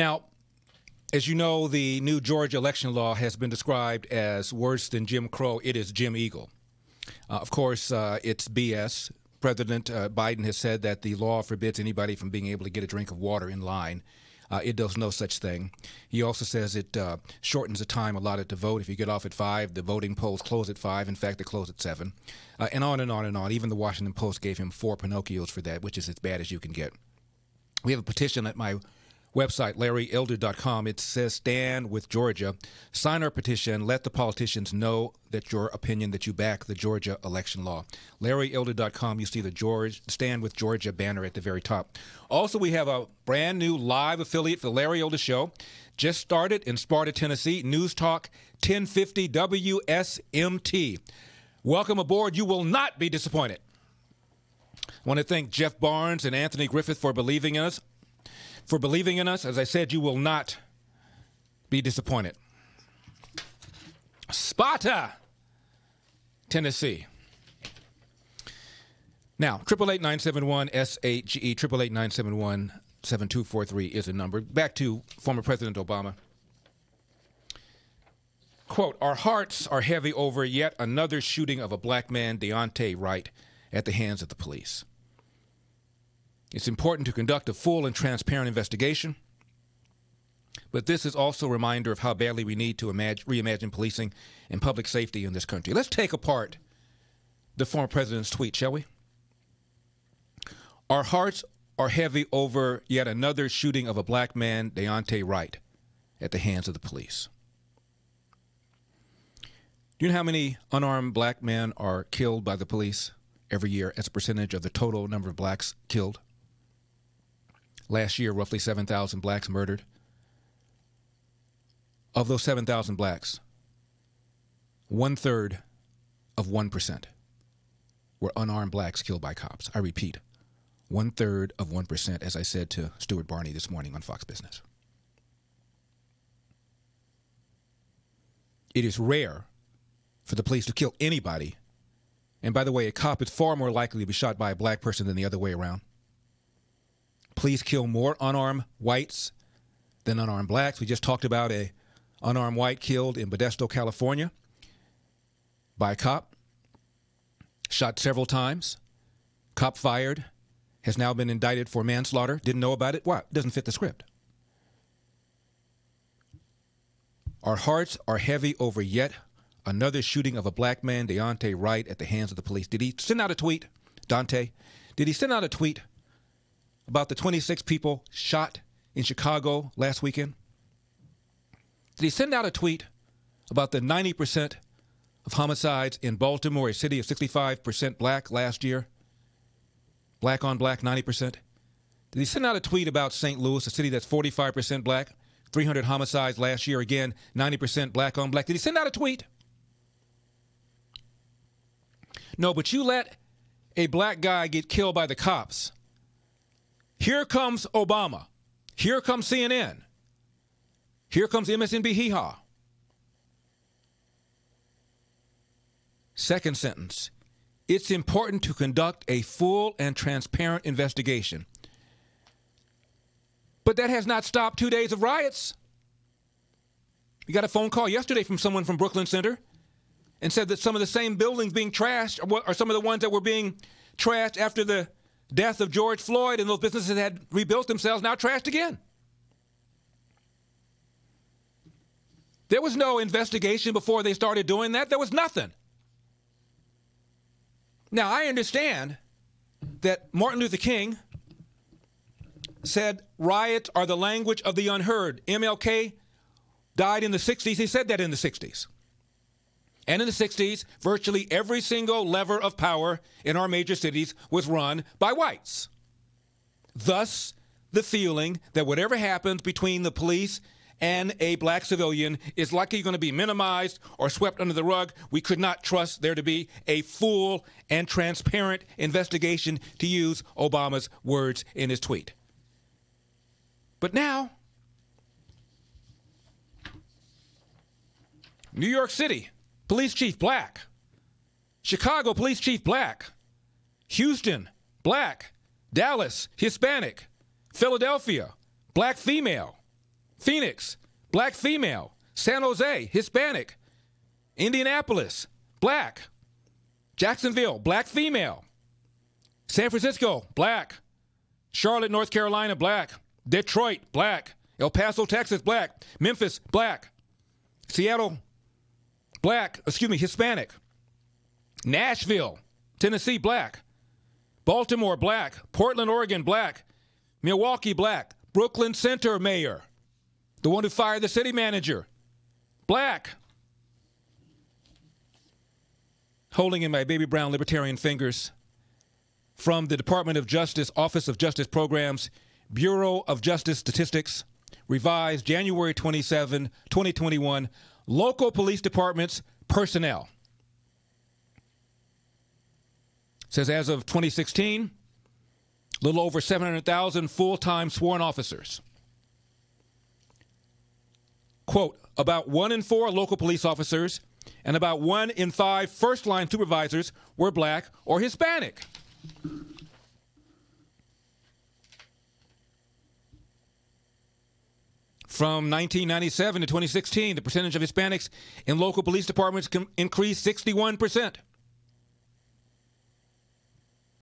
Now, as you know, the new Georgia election law has been described as worse than Jim Crow. It is Jim Eagle. Of course, it's BS. President Biden has said that the law forbids anybody from being able to get a drink of water in line. It does no such thing. He also says it shortens the time allotted to vote. If you get off at 5, the voting polls close at 5. In fact, they close at 7. And on and on and on. Even the Washington Post gave him 4 Pinocchios for that, which is as bad as you can get. We have a petition at my website, LarryElder.com. It says, stand with Georgia. Sign our petition. Let the politicians know that your opinion, that you back the Georgia election law. LarryElder.com. You see the Stand with Georgia banner at the very top. Also, we have a brand new live affiliate for the Larry Elder Show. Just started in Sparta, Tennessee. News Talk 1050 WSMT. Welcome aboard. You will not be disappointed. I want to thank Jeff Barnes and Anthony Griffith for believing in us. As I said, you will not be disappointed. Sparta, Tennessee. Now, 888-971-SAGE, 888-971-7243 is a number. Back to former President Obama. Quote, our hearts are heavy over yet another shooting of a black man, Deontay Wright, at the hands of the police. It's important to conduct a full and transparent investigation, but this is also a reminder of how badly we need to reimagine policing and public safety in this country. Let's take apart the former president's tweet, shall we? Our hearts are heavy over yet another shooting of a black man, Deontay Wright, at the hands of the police. Do you know how many unarmed black men are killed by the police every year as a percentage of the total number of blacks killed? Last year, roughly 7,000 blacks murdered. Of those 7,000 blacks, 1/3 of 1% were unarmed blacks killed by cops. I repeat, 1/3 of 1%, as I said to Stuart Barney this morning on Fox Business. It is rare for the police to kill anybody. And by the way, a cop is far more likely to be shot by a black person than the other way around. Police kill more unarmed whites than unarmed blacks. We just talked about a unarmed white killed in Modesto, California by a cop, shot several times. Cop fired, has now been indicted for manslaughter. Didn't know about it. Why? Doesn't fit the script. Our hearts are heavy over yet another shooting of a black man, Deontay Wright, at the hands of the police. Did he send out a tweet, Dante? Did he send out a tweet about the 26 people shot in Chicago last weekend? Did he send out a tweet about the 90% of homicides in Baltimore, a city of 65% black last year? Black on black, 90%. Did he send out a tweet about St. Louis, a city that's 45% black, 300 homicides last year, again, 90% black on black? Did he send out a tweet? No, but you let a black guy get killed by the cops. Here comes Obama. Here comes CNN. Here comes MSNBC Hee-Haw. Second sentence. It's important to conduct a full and transparent investigation. But that has not stopped 2 days of riots. We got a phone call yesterday from someone from Brooklyn Center and said that some of the same buildings being trashed are some of the ones that were being trashed after the death of George Floyd, and those businesses had rebuilt themselves, now trashed again. There was no investigation before they started doing that. There was nothing. Now, I understand that Martin Luther King said riots are the language of the unheard. MLK died in the 60s. He said that in the 60s. And in the 60s, virtually every single lever of power in our major cities was run by whites. Thus, the feeling that whatever happens between the police and a black civilian is likely going to be minimized or swept under the rug. We could not trust there to be a full and transparent investigation, to use Obama's words in his tweet. But now, New York City, police chief black. Chicago, police chief black. Houston, black. Dallas, Hispanic. Philadelphia, black female. Phoenix, black female. San Jose, Hispanic. Indianapolis, black. Jacksonville, black female. San Francisco, black. Charlotte, North Carolina, black. Detroit, black. El Paso, Texas, black. Memphis, black. Seattle, Hispanic. Nashville, Tennessee, black. Baltimore, black. Portland, Oregon, black. Milwaukee, black. Brooklyn Center mayor, the one who fired the city manager, black. Holding in my baby brown libertarian fingers from the Department of Justice, Office of Justice Programs, Bureau of Justice Statistics, revised January 27, 2021, local police departments personnel. It says as of 2016, a little over 700,000 full-time sworn officers. Quote, about 1 in 4 local police officers and about 1 in 5 first-line supervisors were black or Hispanic. From 1997 to 2016, the percentage of Hispanics in local police departments increased 61%.